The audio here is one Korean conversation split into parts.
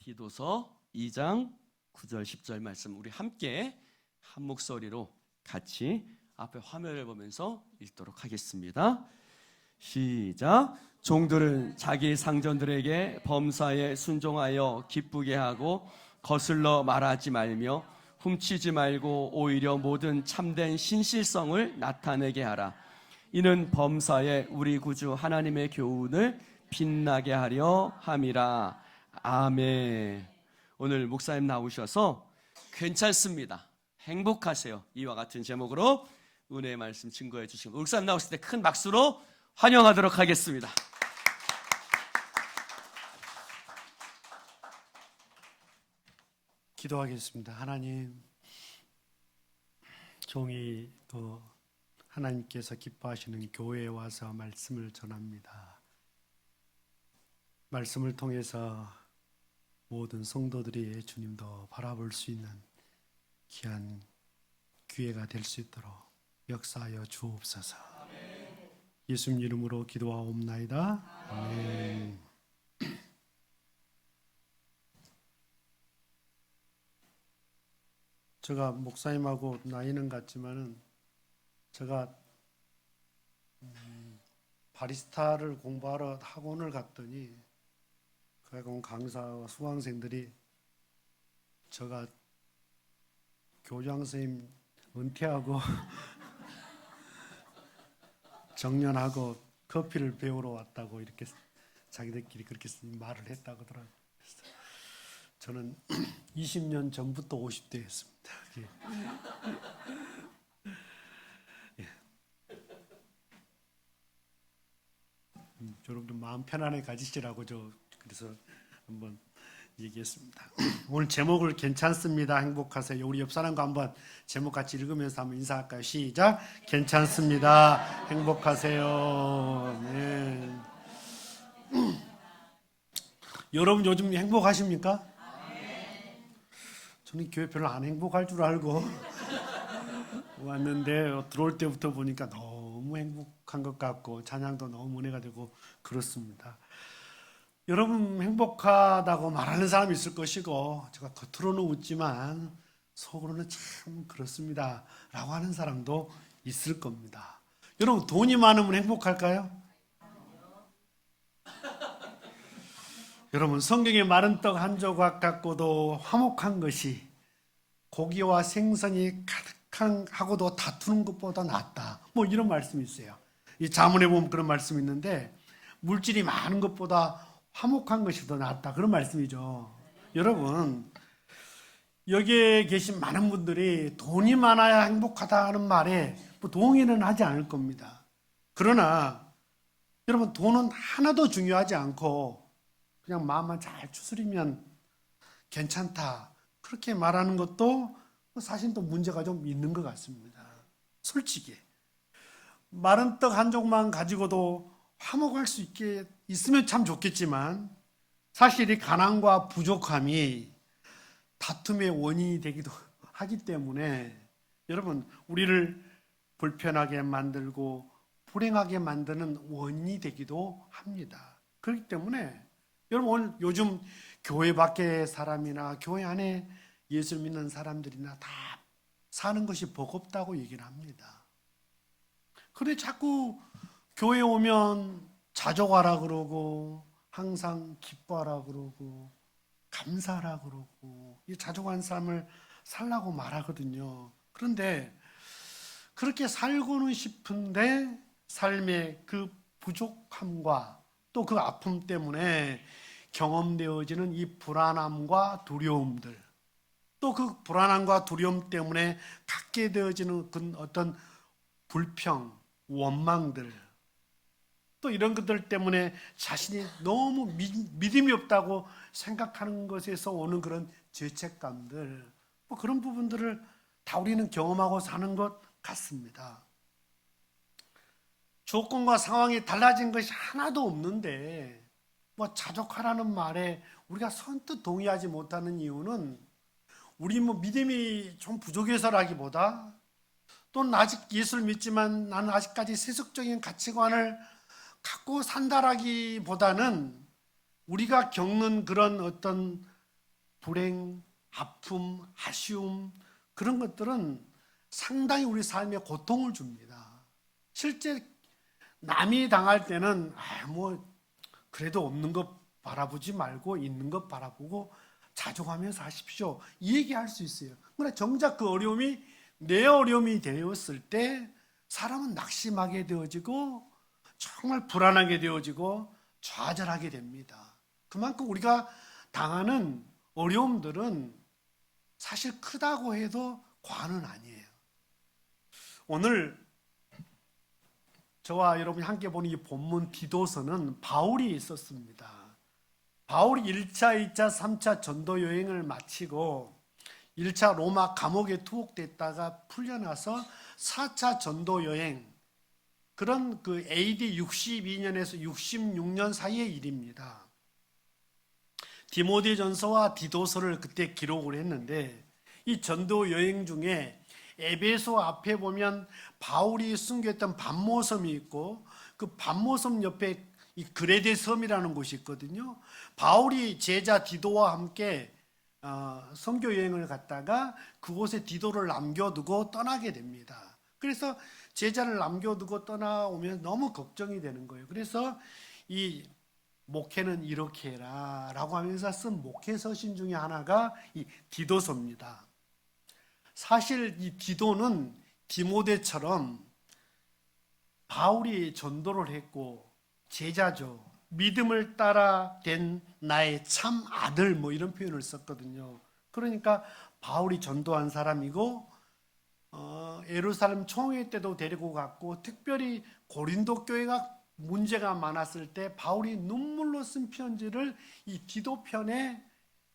디도서 2장 9절 10절 말씀 우리 함께 한 목소리로 같이 앞에 화면을 보면서 읽도록 하겠습니다. 시작. 종들은 자기 상전들에게 범사에 순종하여 기쁘게 하고 거슬러 말하지 말며 훔치지 말고 오히려 모든 참된 신실성을 나타내게 하라. 이는 범사에 우리 구주 하나님의 교훈을 빛나게 하려 함이라. 아멘. 오늘 목사님 나오셔서 괜찮습니다, 행복하세요, 이와 같은 제목으로 은혜의 말씀 증거해 주시고 목사님 나오실 때 큰 박수로 환영하도록 하겠습니다. 기도하겠습니다. 하나님, 종이 또 하나님께서 기뻐하시는 교회에 와서 말씀을 전합니다. 말씀을 통해서 모든 성도들이 주님도 바라볼 수 있는 귀한 기회가 될 수 있도록 역사하여 주옵소서. 아멘. 예수님 이름으로 기도하옵나이다. 아멘. 제가 목사님하고 나이는 같지만은 제가 바리스타를 공부하러 학원을 갔더니 그 학원 강사와 수강생들이 제가 교장 선생님 은퇴하고 정년하고 커피를 배우러 왔다고 이렇게 자기들끼리 그렇게 말을 했다고 하더라고요. 저는 20년 전부터 50대였습니다. 여러분들 마음 편안하게 가지시라고 그래서 한번 얘기했습니다. 오늘 제목을 괜찮습니다, 행복하세요. 우리 옆 사람과 한번 제목 같이 읽으면서 한번 인사할까요? 시작. 괜찮습니다, 행복하세요. 네. 여러분 요즘 행복하십니까? 저는 교회 별로 안 행복할 줄 알고 왔는데 들어올 때부터 보니까 너무 행복한 것 같고 찬양도 너무 은혜가 되고 그렇습니다. 여러분 행복하다고 말하는 사람이 있을 것이고 제가 겉으로는 웃지만 속으로는 참 그렇습니다 라고 하는 사람도 있을 겁니다. 여러분 돈이 많으면 행복할까요? 여러분 성경에 마른 떡 한 조각 갖고도 화목한 것이 고기와 생선이 가득하고도 다투는 것보다 낫다, 뭐 이런 말씀이 있어요. 이 자문에 보면 그런 말씀이 있는데 물질이 많은 것보다 화목한 것이 더 낫다, 그런 말씀이죠. 여러분 여기에 계신 많은 분들이 돈이 많아야 행복하다는 말에 뭐 동의는 하지 않을 겁니다. 그러나 여러분 돈은 하나도 중요하지 않고 그냥 마음만 잘 추스리면 괜찮다, 그렇게 말하는 것도 사실 또 문제가 좀 있는 것 같습니다. 솔직히 마른 떡 한 쪽만 가지고도 화목할 수 있으면 참 좋겠지만 사실 이 가난과 부족함이 다툼의 원인이 되기도 하기 때문에 여러분 우리를 불편하게 만들고 불행하게 만드는 원인이 되기도 합니다. 그렇기 때문에 여러분 오늘 요즘 교회 밖의 사람이나 교회 안에 예수를 믿는 사람들이나 다 사는 것이 버겁다고 얘기를 합니다. 그런데 자꾸 교회 오면 자족하라 그러고 항상 기뻐하라 그러고 감사하라 그러고 이 자족한 삶을 살라고 말하거든요. 그런데 그렇게 살고는 싶은데 삶의 그 부족함과 또 그 아픔 때문에 경험되어지는 이 불안함과 두려움들, 또 그 불안함과 두려움 때문에 갖게 되어지는 그 어떤 불평, 원망들, 또 이런 것들 때문에 자신이 너무 믿음이 없다고 생각하는 것에서 오는 그런 죄책감들, 뭐 그런 부분들을 다 우리는 경험하고 사는 것 같습니다. 조건과 상황이 달라진 것이 하나도 없는데 뭐 자족하라는 말에 우리가 선뜻 동의하지 못하는 이유는 우리 뭐 믿음이 좀 부족해서라기보다 또는 아직 예수를 믿지만 나는 아직까지 세속적인 가치관을 갖고 산다라기보다는 우리가 겪는 그런 어떤 불행, 아픔, 아쉬움 그런 것들은 상당히 우리 삶에 고통을 줍니다. 실제 남이 당할 때는 그래도 없는 것 바라보지 말고 있는 것 바라보고 자족하면서 하십시오. 이 얘기할 수 있어요. 그러나 정작 그 어려움이 내 어려움이 되었을 때 사람은 낙심하게 되어지고 정말 불안하게 되어지고 좌절하게 됩니다. 그만큼 우리가 당하는 어려움들은 사실 크다고 해도 과언은 아니에요. 오늘 저와 여러분이 함께 보는 이 본문 디도서는 바울이 있었습니다. 바울이 1차, 2차, 3차 전도 여행을 마치고 1차 로마 감옥에 투옥됐다가 풀려나서 4차 전도 여행, 그런 그 AD 62년에서 66년 사이의 일입니다. 디모데전서와 디도서를 그때 기록을 했는데 이 전도 여행 중에 에베소 앞에 보면 바울이 숨겼던 반모섬이 있고 그 반모섬 옆에 이 그레데 섬이라는 곳이 있거든요. 바울이 제자 디도와 함께 선교 여행을 갔다가 그곳에 디도를 남겨두고 떠나게 됩니다. 그래서 제자를 남겨두고 떠나오면 너무 걱정이 되는 거예요. 그래서 이 목회는 이렇게 해라 라고 하면서 쓴 목회 서신 중에 하나가 이 디도서입니다. 사실 이 디도는 디모데처럼 바울이 전도를 했고 제자죠. 믿음을 따라 된 나의 참 아들 뭐 이런 표현을 썼거든요. 그러니까 바울이 전도한 사람이고 예루살렘 총회 때도 데리고 갔고 특별히 고린도 교회가 문제가 많았을 때 바울이 눈물로 쓴 편지를 이 디도 편에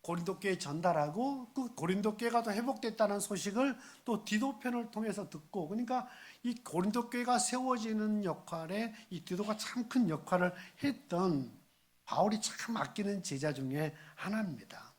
고린도 교회에 전달하고 그 고린도 교회가 또 회복됐다는 소식을 또 디도 편을 통해서 듣고, 그러니까 이 고린도 교회가 세워지는 역할에 이 디도가 참 큰 역할을 했던 바울이 참 아끼는 제자 중에 하나입니다.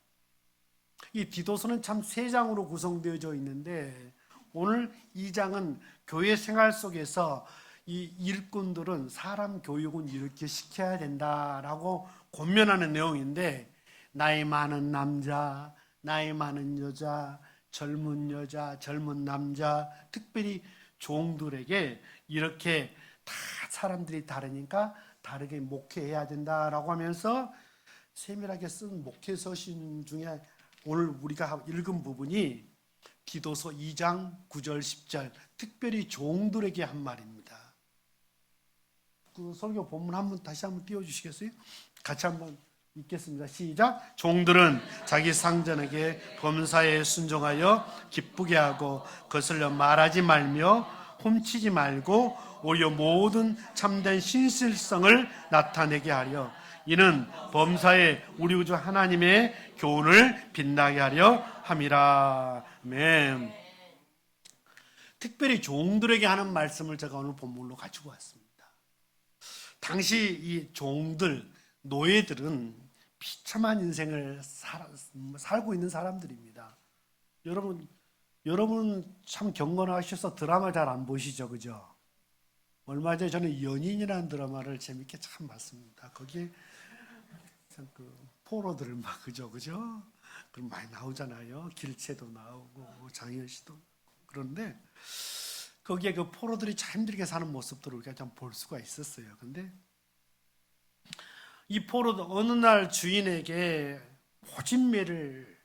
이 디도서는 참 3장으로 구성되어져 있는데 오늘 2장은 교회 생활 속에서 이 일꾼들은 사람 교육은 이렇게 시켜야 된다라고 권면하는 내용인데 나이 많은 남자, 나이 많은 여자, 젊은 여자, 젊은 남자, 특별히 종들에게 이렇게 다 사람들이 다르니까 다르게 목회해야 된다라고 하면서 세밀하게 쓴 목회 서신 중에 오늘 우리가 읽은 부분이 디도서 2장 9절 10절 특별히 종들에게 한 말입니다. 그 설교 본문 다시 한번 띄워주시겠어요? 같이 한번 읽겠습니다. 시작. 종들은 자기 상전에게 범사에 순종하여 기쁘게 하고 거슬려 말하지 말며 훔치지 말고 오히려 모든 참된 신실성을 나타내게 하려 이는 범사에 우리 구주 하나님의 교훈을 빛나게 하려 함이라. 아멘. 특별히 종들에게 하는 말씀을 제가 오늘 본문으로 가지고 왔습니다. 당시 이 종들, 노예들은 비참한 인생을 살고 있는 사람들입니다. 여러분 참 경건하셔서 드라마 잘 안 보시죠, 그죠? 얼마 전에 저는 연인이라는 드라마를 재밌게 참 봤습니다. 거기에 참 그 포로들 막 그죠? 그럼 많이 나오잖아요. 길채도 나오고 장현 씨도. 그런데 거기에 그 포로들이 참 힘들게 사는 모습들을 우리가 좀 볼 수가 있었어요. 근데 이 포로도 어느 날 주인에게 모진매를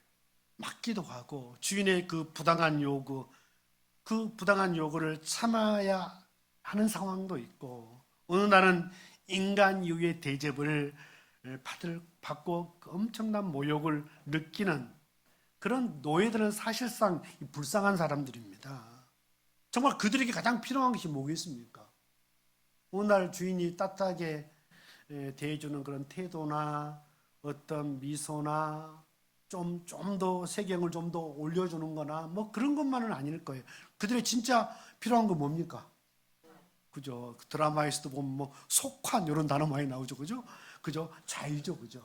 맞기도 하고 주인의 그 부당한 요구를 참아야 하는 상황도 있고 어느 날은 인간 이후의 대접을 받고 엄청난 모욕을 느끼는 그런 노예들은 사실상 불쌍한 사람들입니다. 정말 그들에게 가장 필요한 것이 뭐겠습니까? 어느 날 주인이 따뜻하게 대해주는 그런 태도나 어떤 미소나 좀 더 세경을 좀 더 올려주는 거나 뭐 그런 것만은 아닐 거예요. 그들의 진짜 필요한 건 뭡니까? 그죠? 드라마에서도 보면 뭐 속환 이런 단어 많이 나오죠. 그죠? 자유죠. 그죠?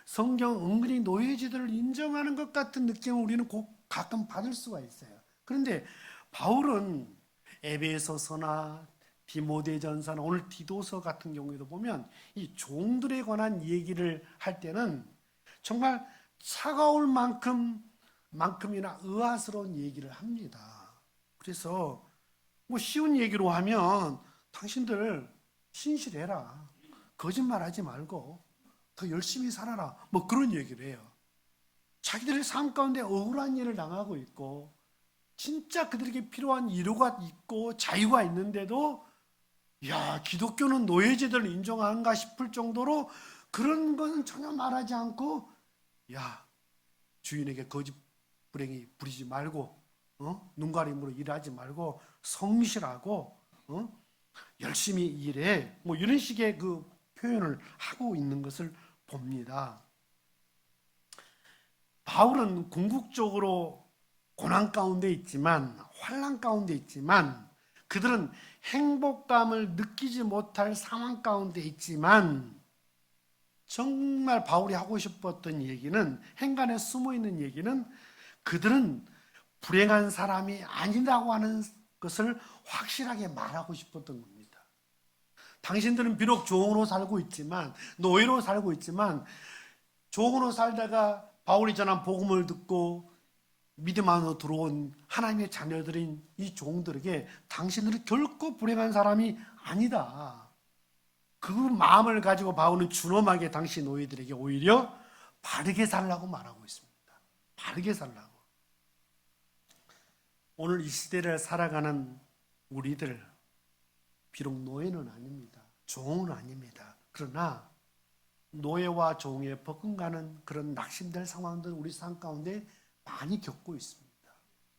성경 은근히 노예지들을 인정하는 것 같은 느낌을 우리는 가끔 받을 수가 있어요. 그런데 바울은 에베소서나 디모데전서나 오늘 디도서 같은 경우에도 보면 이 종들에 관한 얘기를 할 때는 정말 차가울 만큼이나 의아스러운 얘기를 합니다. 그래서 뭐 쉬운 얘기로 하면 당신들 신실해라. 거짓말하지 말고 더 열심히 살아라. 뭐 그런 얘기를 해요. 자기들의 삶 가운데 억울한 일을 당하고 있고 진짜 그들에게 필요한 위로가 있고 자유가 있는데도 야, 기독교는 노예제도를 인정하는가 싶을 정도로 그런 것은 전혀 말하지 않고 야, 주인에게 거짓 불행히 부리지 말고 눈가림으로 일하지 말고 성실하고 열심히 일해. 뭐 이런 식의 그 표현을 하고 있는 것을 봅니다. 바울은 궁극적으로 고난 가운데 있지만 환난 가운데 있지만 그들은 행복감을 느끼지 못할 상황 가운데 있지만 정말 바울이 하고 싶었던 얘기는 행간에 숨어있는 얘기는 그들은 불행한 사람이 아니라고 하는 것을 확실하게 말하고 싶었던 겁니다. 당신들은 비록 종으로 살고 있지만 노예로 살고 있지만 종으로 살다가 바울이 전한 복음을 듣고 믿음 안으로 들어온 하나님의 자녀들인 이 종들에게 당신들은 결코 불행한 사람이 아니다. 그 마음을 가지고 바울은 준엄하게 당시 노예들에게 오히려 바르게 살라고 말하고 있습니다. 바르게 살라고. 오늘 이 시대를 살아가는 우리들 비록 노예는 아닙니다. 종은 아닙니다. 그러나 노예와 종의 버금가는 그런 낙심될 상황들 우리 삶 가운데 많이 겪고 있습니다.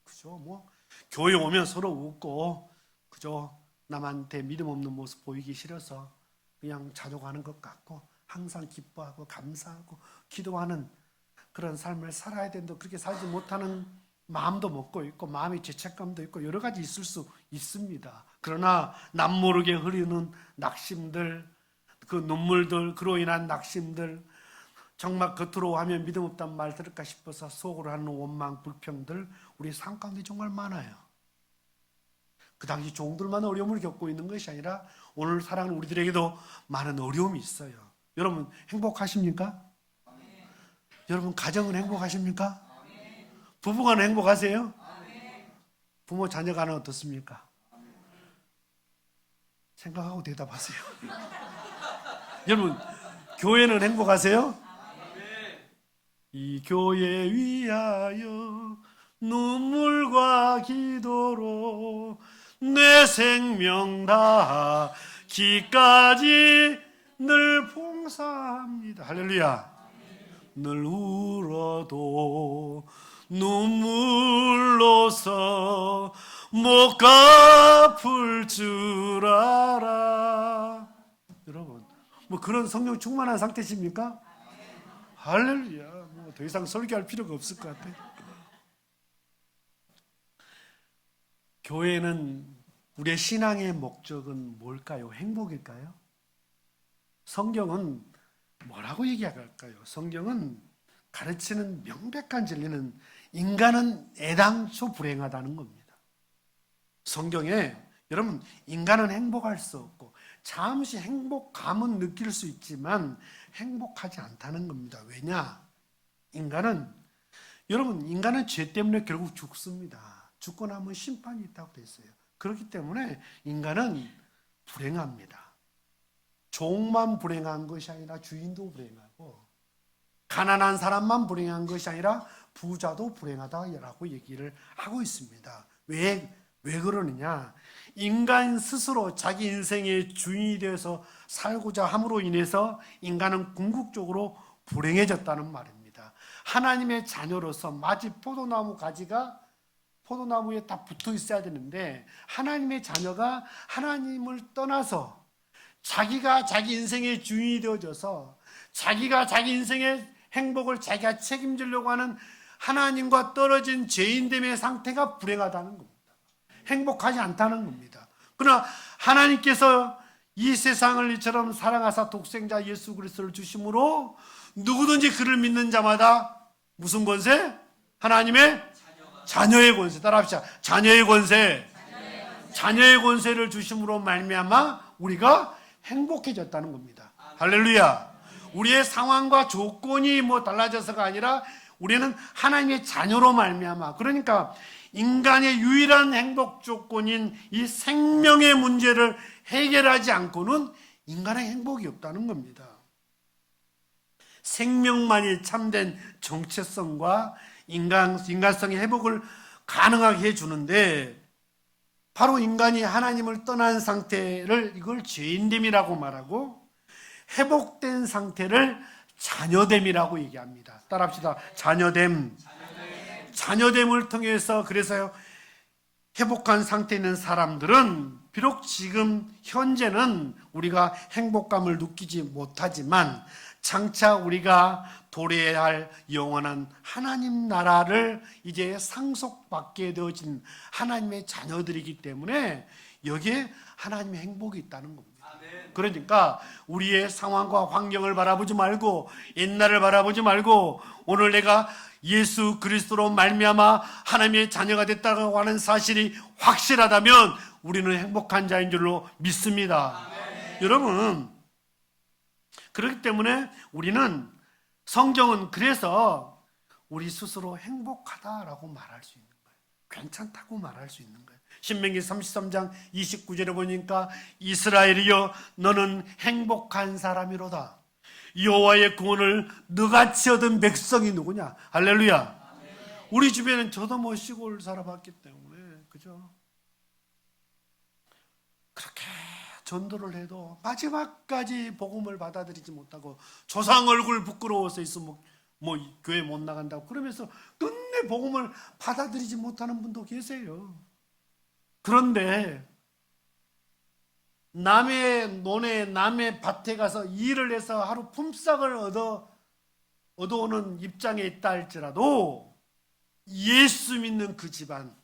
그죠? 뭐 교회 오면 서로 웃고 그죠? 남한테 믿음 없는 모습 보이기 싫어서 그냥 자족하는 것 같고 항상 기뻐하고 감사하고 기도하는 그런 삶을 살아야 된다. 그렇게 살지 못하는 마음도 먹고 있고 마음의 죄책감도 있고 여러 가지 있을 수 있습니다. 그러나 남모르게 흐르는 낙심들, 그 눈물들, 그로 인한 낙심들, 정말 겉으로 하면 믿음 없단 말 들을까 싶어서 속으로 하는 원망, 불평들 우리 삶 가운데 정말 많아요. 그 당시 종들만 어려움을 겪고 있는 것이 아니라 오늘 살아가는 우리들에게도 많은 어려움이 있어요. 여러분 행복하십니까? 아멘. 여러분 가정은 행복하십니까? 아멘. 부부간은 행복하세요? 아멘. 부모 자녀 간은 어떻습니까? 아멘. 생각하고 대답하세요. 여러분 교회는 행복하세요? 이 교회 위하여 눈물과 기도로 내 생명 다하기까지 늘 봉사합니다. 할렐루야. 늘 울어도 눈물로서 못 갚을 줄 알아. 여러분 뭐 그런 성령 충만한 상태십니까? 할렐루야. 뭐 더 이상 설교할 필요가 없을 것 같아요. 교회는 우리의 신앙의 목적은 뭘까요? 행복일까요? 성경은 뭐라고 얘기할까요? 성경은 가르치는 명백한 진리는 인간은 애당초 불행하다는 겁니다. 성경에 여러분 인간은 행복할 수 없고 잠시 행복감은 느낄 수 있지만 행복하지 않다는 겁니다. 왜냐? 인간은 죄 때문에 결국 죽습니다. 죽고 나면 심판이 있다고 돼 있어요. 그렇기 때문에 인간은 불행합니다. 종만 불행한 것이 아니라 주인도 불행하고 가난한 사람만 불행한 것이 아니라 부자도 불행하다라고 얘기를 하고 있습니다. 왜 그러느냐? 인간 스스로 자기 인생의 주인이 되어서 살고자 함으로 인해서 인간은 궁극적으로 불행해졌다는 말입니다. 하나님의 자녀로서 마치 포도나무 가지가 포도나무에 딱 붙어 있어야 되는데 하나님의 자녀가 하나님을 떠나서 자기가 자기 인생의 주인이 되어져서 자기가 자기 인생의 행복을 자기가 책임지려고 하는 하나님과 떨어진 죄인됨의 상태가 불행하다는 겁니다. 행복하지 않다는 겁니다. 그러나 하나님께서 이 세상을 이처럼 사랑하사 독생자 예수 그리스도를 주심으로 누구든지 그를 믿는 자마다 무슨 권세? 하나님의 자녀의 권세. 따라합시다. 자녀의 권세. 자녀의 권세를 주심으로 말미암아 우리가 행복해졌다는 겁니다. 할렐루야. 우리의 상황과 조건이 뭐 달라져서가 아니라 우리는 하나님의 자녀로 말미암아, 그러니까 인간의 유일한 행복 조건인 이 생명의 문제를 해결하지 않고는 인간의 행복이 없다는 겁니다. 생명만이 참된 정체성과 인간성의 회복을 가능하게 해주는데, 바로 인간이 하나님을 떠난 상태를 이걸 죄인됨이라고 말하고, 회복된 상태를 자녀됨이라고 얘기합니다. 따라합시다. 자녀됨. 자녀됨을 통해서, 그래서 회복한 상태에 있는 사람들은 비록 지금 현재는 우리가 행복감을 느끼지 못하지만 장차 우리가 도래해야 할 영원한 하나님 나라를 이제 상속받게 되어진 하나님의 자녀들이기 때문에 여기에 하나님의 행복이 있다는 겁니다. 그러니까 우리의 상황과 환경을 바라보지 말고, 옛날을 바라보지 말고, 오늘 내가 예수 그리스도로 말미암아 하나님의 자녀가 됐다고 하는 사실이 확실하다면 우리는 행복한 자인 줄로 믿습니다. 여러분, 그렇기 때문에 우리는, 성경은 그래서 우리 스스로 행복하다라고 말할 수 있는 거예요. 괜찮다고 말할 수 있는 거예요. 신명기 33장 29절에 보니까 이스라엘이여 너는 행복한 사람이로다. 여호와의 구원을 너같이 얻은 백성이 누구냐? 할렐루야. 우리 주변엔 저도 뭐 시골 살아봤기 때문에, 그죠? 그렇게 전도를 해도 마지막까지 복음을 받아들이지 못하고 조상 얼굴 부끄러워서 있으면 뭐 교회 못 나간다고 그러면서 끝내 복음을 받아들이지 못하는 분도 계세요. 그런데 남의 논에, 남의 밭에 가서 일을 해서 하루 품삯을 얻어오는 입장에 있다 할지라도 예수 믿는 그 집안,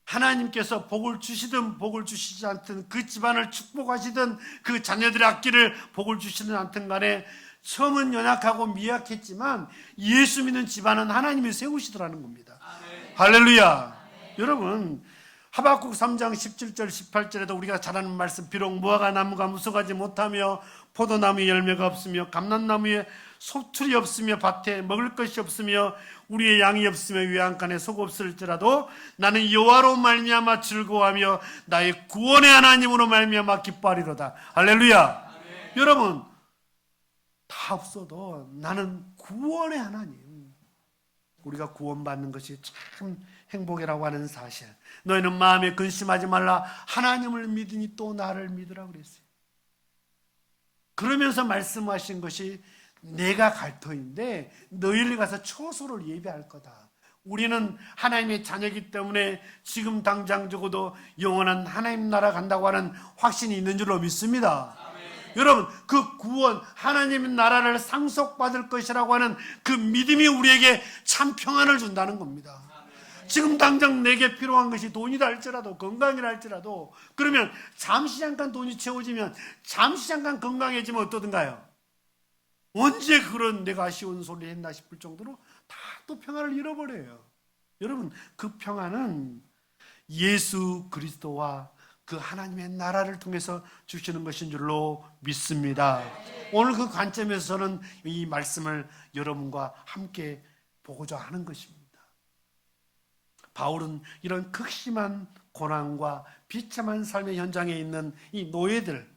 하나님께서 복을 주시든 복을 주시지 않든, 그 집안을 축복하시든 그 자녀들의 앞길을 복을 주시든 않든 간에 처음은 연약하고 미약했지만 예수 믿는 집안은 하나님이 세우시더라는 겁니다. 할렐루야. 여러분, 하박국 3장 17절 18절에도 우리가 잘 아는 말씀, 비록 무화과 나무가 무성하지 못하며 포도나무에 열매가 없으며 감람나무에 소출이 없으며 밭에 먹을 것이 없으며 우리의 양이 없으며 외양간에 속 없을지라도 나는 여호와로 말미암아 즐거워하며 나의 구원의 하나님으로 말미암아 기뻐하리로다. 할렐루야. 여러분, 다 없어도 나는 구원의 하나님, 우리가 구원받는 것이 참 행복이라고 하는 사실. 너희는 마음에 근심하지 말라. 하나님을 믿으니 또 나를 믿으라 그랬어요. 그러면서 말씀하신 것이 내가 갈 터인데 너희를 가서 처소를 예비할 거다. 우리는 하나님의 자녀이기 때문에 지금 당장 적어도 영원한 하나님 나라 간다고 하는 확신이 있는 줄로 믿습니다. 여러분, 그 구원, 하나님의 나라를 상속받을 것이라고 하는 그 믿음이 우리에게 참 평안을 준다는 겁니다. 지금 당장 내게 필요한 것이 돈이다 할지라도, 건강이라 할지라도, 그러면 잠시 잠깐 돈이 채워지면, 잠시 잠깐 건강해지면 어떠든가요? 언제 그런 내가 아쉬운 소리를 했나 싶을 정도로 다 또 평안을 잃어버려요. 여러분, 그 평안은 예수 그리스도와 그 하나님의 나라를 통해서 주시는 것인 줄로 믿습니다. 오늘 그 관점에서는 이 말씀을 여러분과 함께 보고자 하는 것입니다. 바울은 이런 극심한 고난과 비참한 삶의 현장에 있는 이 노예들,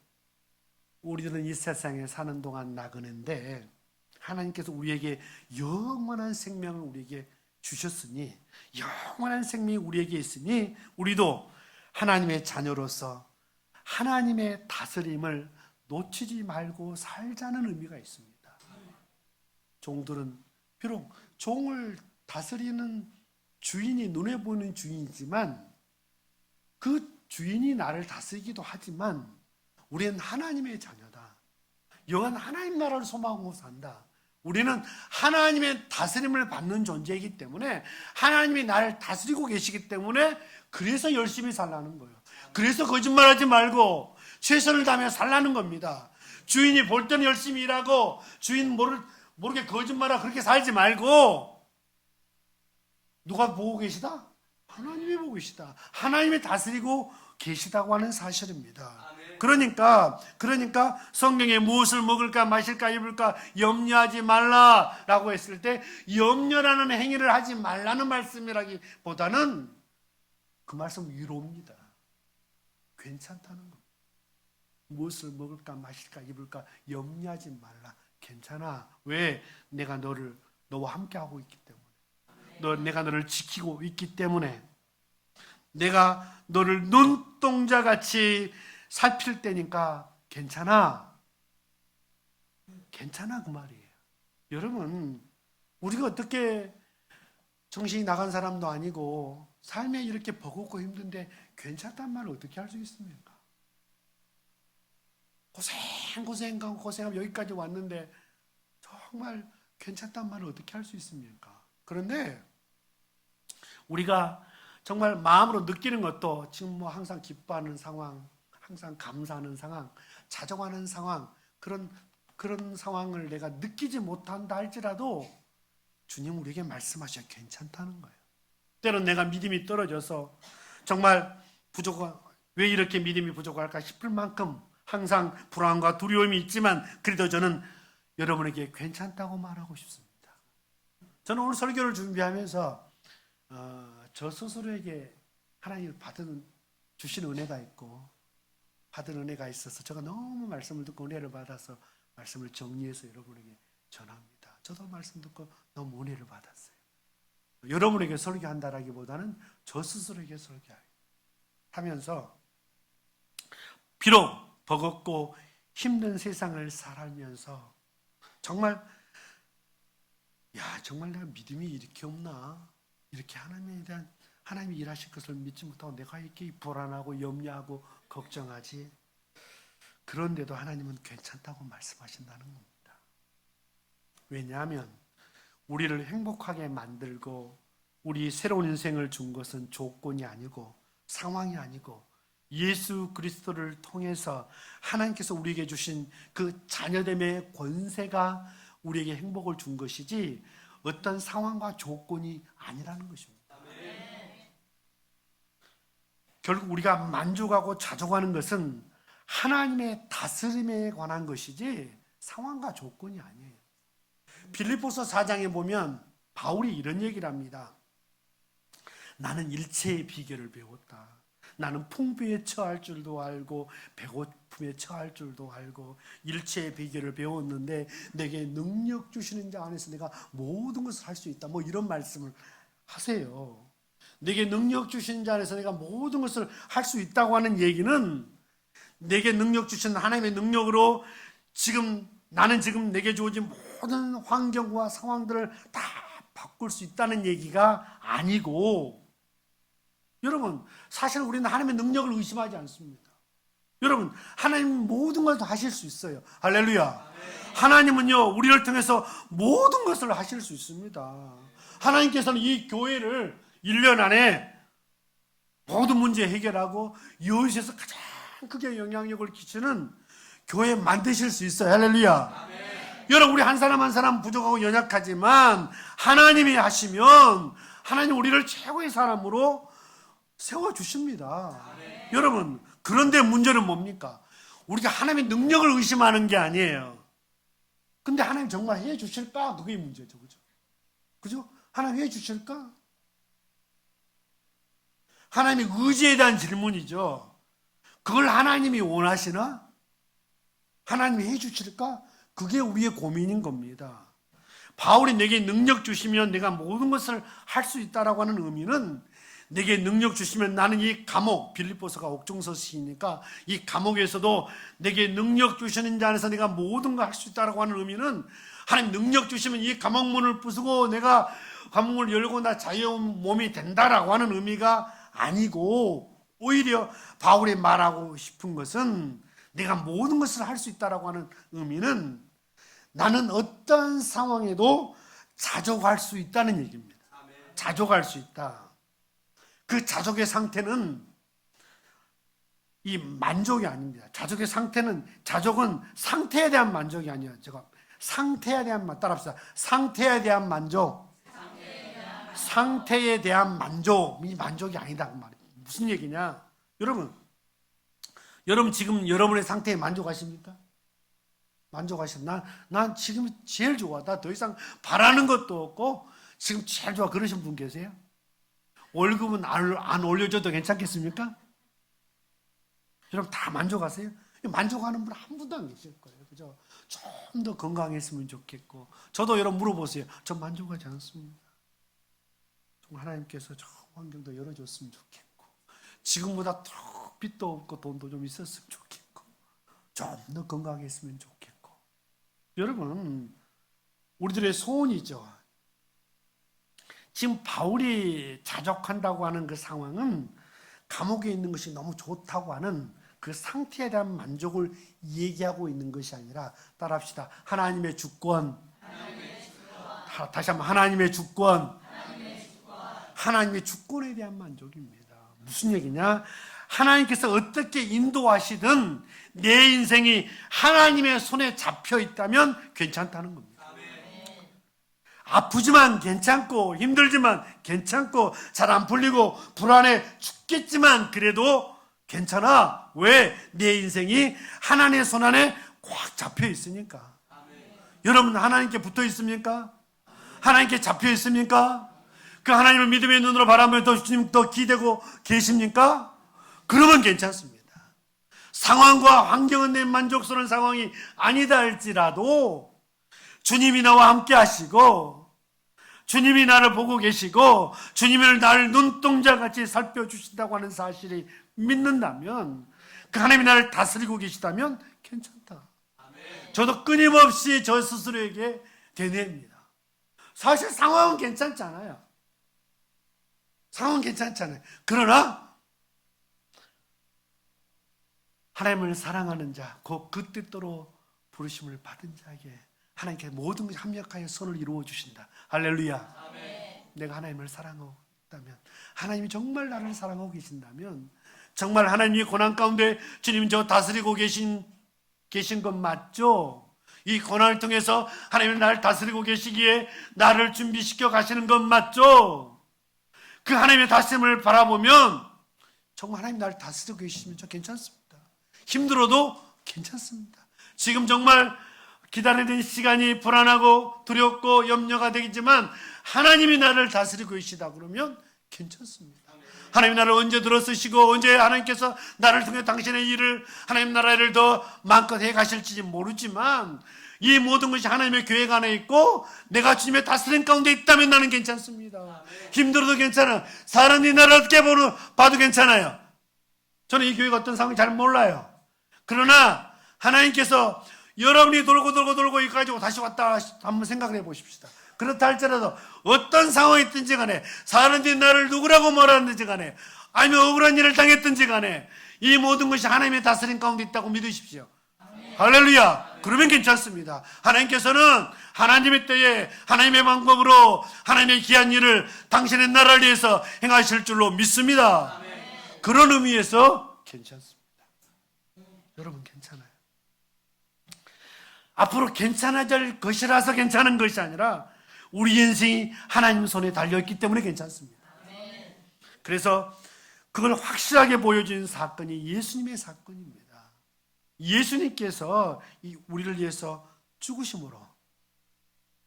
우리들은 이 세상에 사는 동안 나그네인데 하나님께서 우리에게 영원한 생명을 우리에게 주셨으니, 영원한 생명이 우리에게 있으니 우리도 하나님의 자녀로서 하나님의 다스림을 놓치지 말고 살자는 의미가 있습니다. 종들은 비록 종을 다스리는 주인이 눈에 보이는 주인이지만 그 주인이 나를 다스리기도 하지만 우리는 하나님의 자녀다. 영원한 하나님 나라를 소망하고 산다. 우리는 하나님의 다스림을 받는 존재이기 때문에 하나님이 나를 다스리고 계시기 때문에 그래서 열심히 살라는 거예요. 그래서 거짓말하지 말고 최선을 다하며 살라는 겁니다. 주인이 볼 때는 열심히 일하고 주인 모르게 거짓말하고 그렇게 살지 말고, 누가 보고 계시다? 하나님이 보고 계시다. 하나님이 다스리고 계시다고 하는 사실입니다. 그러니까 성경에 무엇을 먹을까 마실까 입을까 염려하지 말라라고 했을 때 염려라는 행위를 하지 말라는 말씀이라기보다는 그 말씀 위로입니다. 괜찮다는 겁니다. 무엇을 먹을까 마실까 입을까 염려하지 말라. 괜찮아. 왜? 내가 너와 함께하고 있기 때문에. 내가 너를 지키고 있기 때문에. 내가 너를 눈동자같이 살필 때니까 괜찮아. 괜찮아 그 말이에요. 여러분, 우리가 어떻게 정신이 나간 사람도 아니고 삶에 이렇게 버겁고 힘든데 괜찮단 말을 어떻게 할 수 있습니까? 고생하면 여기까지 왔는데 정말 괜찮단 말을 어떻게 할 수 있습니까? 그런데 우리가 정말 마음으로 느끼는 것도 지금 항상 기뻐하는 상황, 항상 감사하는 상황, 자정하는 상황, 그런 상황을 내가 느끼지 못한다 할지라도 주님 우리에게 말씀하셔야 괜찮다는 거예요. 때론 내가 믿음이 떨어져서 정말 왜 이렇게 믿음이 부족할까 싶을 만큼 항상 불안과 두려움이 있지만 그래도 저는 여러분에게 괜찮다고 말하고 싶습니다. 저는 오늘 설교를 준비하면서 저 스스로에게 하나님 주신 은혜가 있고 받은 은혜가 있어서 제가 너무 말씀을 듣고 은혜를 받아서 말씀을 정리해서 여러분에게 전합니다. 저도 말씀 듣고 너무 은혜를 받았어요. 여러분에게 설교한다라기보다는 저 스스로에게 설교하면서 비록 버겁고 힘든 세상을 살아가면서 정말 내가 믿음이 이렇게 없나? 이렇게 하나님이 일하실 것을 믿지 못하고 내가 이렇게 불안하고 염려하고 걱정하지. 그런데도 하나님은 괜찮다고 말씀하신다는 겁니다. 왜냐하면 우리를 행복하게 만들고 우리 새로운 인생을 준 것은 조건이 아니고 상황이 아니고 예수 그리스도를 통해서 하나님께서 우리에게 주신 그 자녀됨의 권세가 우리에게 행복을 준 것이지 어떤 상황과 조건이 아니라는 것입니다. 결국 우리가 만족하고 자족하는 것은 하나님의 다스림에 관한 것이지 상황과 조건이 아니에요. 빌립보서 4장에 보면 바울이 이런 얘기를 합니다. 나는 일체의 비결을 배웠다. 나는 풍부에 처할 줄도 알고 배고픔에 처할 줄도 알고 일체의 비결을 배웠는데 내게 능력 주시는 자 안에서 내가 모든 것을 할 수 있다. 이런 말씀을 하세요. 내게 능력 주시는 자 안에서 내가 모든 것을 할 수 있다고 하는 얘기는 내게 능력 주신 하나님의 능력으로 나는 지금 내게 주어진 모든 환경과 상황들을 다 바꿀 수 있다는 얘기가 아니고 여러분 사실 우리는 하나님의 능력을 의심하지 않습니다. 여러분 하나님 모든 걸 다 하실 수 있어요. 할렐루야. 하나님은요 우리를 통해서 모든 것을 하실 수 있습니다. 하나님께서는 이 교회를 1년 안에 모든 문제 해결하고 이웃에서 가장 크게 영향력을 끼치는 교회 만드실 수 있어요. 할렐루야. 여러분 우리 한 사람 한 사람 부족하고 연약하지만 하나님이 하시면 하나님 우리를 최고의 사람으로 세워주십니다. 여러분 그런데 문제는 뭡니까? 우리가 하나님의 능력을 의심하는 게 아니에요. 근데 하나님 정말 해주실까? 그게 문제죠. 그죠? 하나님 해주실까? 하나님의 의지에 대한 질문이죠. 그걸 하나님이 원하시나? 하나님이 해주실까? 그게 우리의 고민인 겁니다. 바울이 내게 능력 주시면 내가 모든 것을 할 수 있다라고 하는 의미는 내게 능력 주시면 나는 이 감옥, 빌립보서가 옥중서시니까 이 감옥에서도 내게 능력 주시는 자 안에서 내가 모든 걸 할 수 있다라고 하는 의미는 하나님 능력 주시면 이 감옥문을 부수고 내가 감옥을 열고 나 자유로운 몸이 된다라고 하는 의미가 아니고 오히려 바울이 말하고 싶은 것은 내가 모든 것을 할 수 있다라고 하는 의미는 나는 어떤 상황에도 자족할 수 있다는 얘기입니다. 자족할 수 있다. 그 자족의 상태는 이 만족이 아닙니다. 자족은 상태에 대한 만족이 아니에요. 상태에 대한 따라합시다. 상태에 대한 만족. 상태에 대한 만족이 아니다 그 말이에요. 무슨 얘기냐? 여러분 지금 여러분의 상태에 만족하십니까? 만족하십니까? 난 지금 제일 좋아. 나 더 이상 바라는 것도 없고 지금 제일 좋아. 그러신 분 계세요? 월급은 안 올려줘도 괜찮겠습니까? 여러분 다 만족하세요? 만족하는 분 한 분도 안 계실 거예요. 그죠? 좀 더 건강했으면 좋겠고. 저도 여러분 물어보세요. 저 만족하지 않습니다. 정말 하나님께서 저 환경도 열어줬으면 좋겠고, 지금보다 더 빚도 없고 돈도 좀 있었으면 좋겠고, 좀 더 건강했으면 좋겠고. 여러분, 우리들의 소원이죠. 지금 바울이 자족한다고 하는 그 상황은 감옥에 있는 것이 너무 좋다고 하는 그 상태에 대한 만족을 얘기하고 있는 것이 아니라, 따라합시다. 하나님의 주권. 다시 한번 하나님의 주권. 하나님의 주권에 대한 만족입니다. 무슨 얘기냐? 하나님께서 어떻게 인도하시든 내 인생이 하나님의 손에 잡혀 있다면 괜찮다는 겁니다. 아프지만 괜찮고 힘들지만 괜찮고 잘 안 풀리고 불안해 죽겠지만 그래도 괜찮아. 왜? 내 인생이 하나님의 손 안에 꽉 잡혀 있으니까. 여러분 하나님께 붙어 있습니까? 하나님께 잡혀 있습니까? 그 하나님을 믿음의 눈으로 바라보며 주님 더 기대고 계십니까? 그러면 괜찮습니다. 상황과 환경은 내 만족스러운 상황이 아니다 할지라도 주님이 나와 함께 하시고 주님이 나를 보고 계시고 주님을 나를 눈동자같이 살펴주신다고 하는 사실이 믿는다면, 그 하나님이 나를 다스리고 계시다면 괜찮다. 저도 끊임없이 저 스스로에게 되뇌입니다. 사실 상황은 괜찮잖아요. 상황은 괜찮잖아요. 그러나 하나님을 사랑하는 자, 그 뜻대로 부르심을 받은 자에게 하나님께 모든 것이 합력하여 선을 이루어 주신다. 할렐루야. 아멘. 내가 하나님을 사랑하고 있다면, 하나님이 정말 나를 사랑하고 계신다면, 정말 하나님이 고난 가운데 주님 저 다스리고 계신 것 맞죠? 이 고난을 통해서 하나님이 나를 다스리고 계시기에 나를 준비시켜 가시는 것 맞죠? 그 하나님의 다스림을 바라보면 정말 하나님 나를 다스리고 계시면 저 괜찮습니다. 힘들어도 괜찮습니다. 지금 정말 기다리는 시간이 불안하고 두렵고 염려가 되겠지만 하나님이 나를 다스리고 계시다 그러면 괜찮습니다. 하나님 나를 언제 들어쓰시고 언제 하나님께서 나를 통해 당신의 일을, 하나님 나라를 더 마음껏 해 가실지 모르지만 이 모든 것이 하나님의 계획 안에 있고 내가 주님의 다스림 가운데 있다면 나는 괜찮습니다. 힘들어도 괜찮아. 사람이 나를 어떻게 봐도 괜찮아요. 저는 이 교회가 어떤 상황인지 잘 몰라요. 그러나 하나님께서 여러분이 돌고 이거 가지고 다시 왔다 한번 생각을 해보십시다. 그렇다 할지라도 어떤 상황이 있든지 간에, 사람들이 나를 누구라고 뭐라든지 간에, 아니면 억울한 일을 당했든지 간에 이 모든 것이 하나님의 다스림 가운데 있다고 믿으십시오. 할렐루야. 그러면 괜찮습니다. 하나님께서는 하나님의 때에 하나님의 방법으로 하나님의 귀한 일을 당신의 나라를 위해서 행하실 줄로 믿습니다. 그런 의미에서 괜찮습니다. 여러분 괜찮아요. 앞으로 괜찮아질 것이라서 괜찮은 것이 아니라 우리 인생이 하나님 손에 달려있기 때문에 괜찮습니다. 그래서 그걸 확실하게 보여준 사건이 예수님의 사건입니다. 예수님께서 우리를 위해서 죽으심으로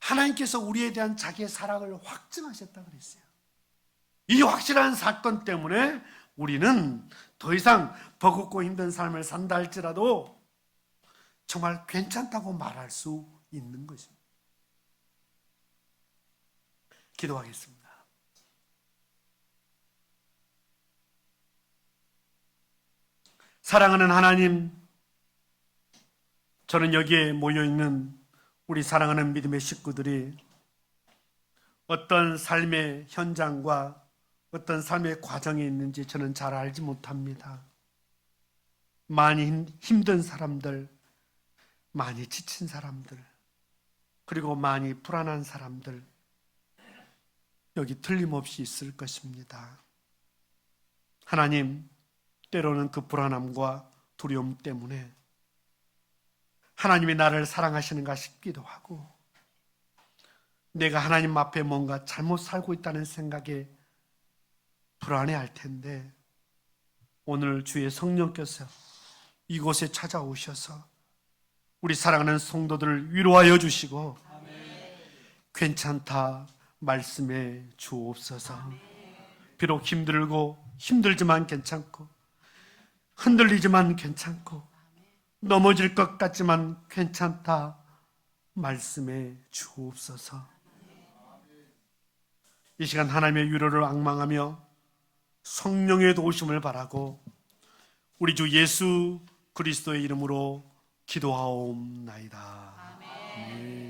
하나님께서 우리에 대한 자기의 사랑을 확증하셨다 그랬어요. 이 확실한 사건 때문에 우리는 더 이상 버겁고 힘든 삶을 산다 할지라도 정말 괜찮다고 말할 수 있는 것입니다. 기도하겠습니다. 사랑하는 하나님, 저는 여기에 모여있는 우리 사랑하는 믿음의 식구들이 어떤 삶의 현장과 어떤 삶의 과정에 있는지 저는 잘 알지 못합니다. 많이 힘든 사람들, 많이 지친 사람들, 그리고 많이 불안한 사람들, 여기 틀림없이 있을 것입니다. 하나님, 때로는 그 불안함과 두려움 때문에 하나님이 나를 사랑하시는가 싶기도 하고, 내가 하나님 앞에 뭔가 잘못 살고 있다는 생각에 불안해할 텐데, 오늘 주의 성령께서 이곳에 찾아오셔서 우리 사랑하는 성도들을 위로하여 주시고 괜찮다 말씀해 주옵소서. 비록 힘들지만 괜찮고 흔들리지만 괜찮고 넘어질 것 같지만 괜찮다 말씀해 주옵소서. 이 시간 하나님의 위로를 앙망하며 성령의 도우심을 바라고 우리 주 예수 그리스도의 이름으로 기도하옵나이다. 아멘.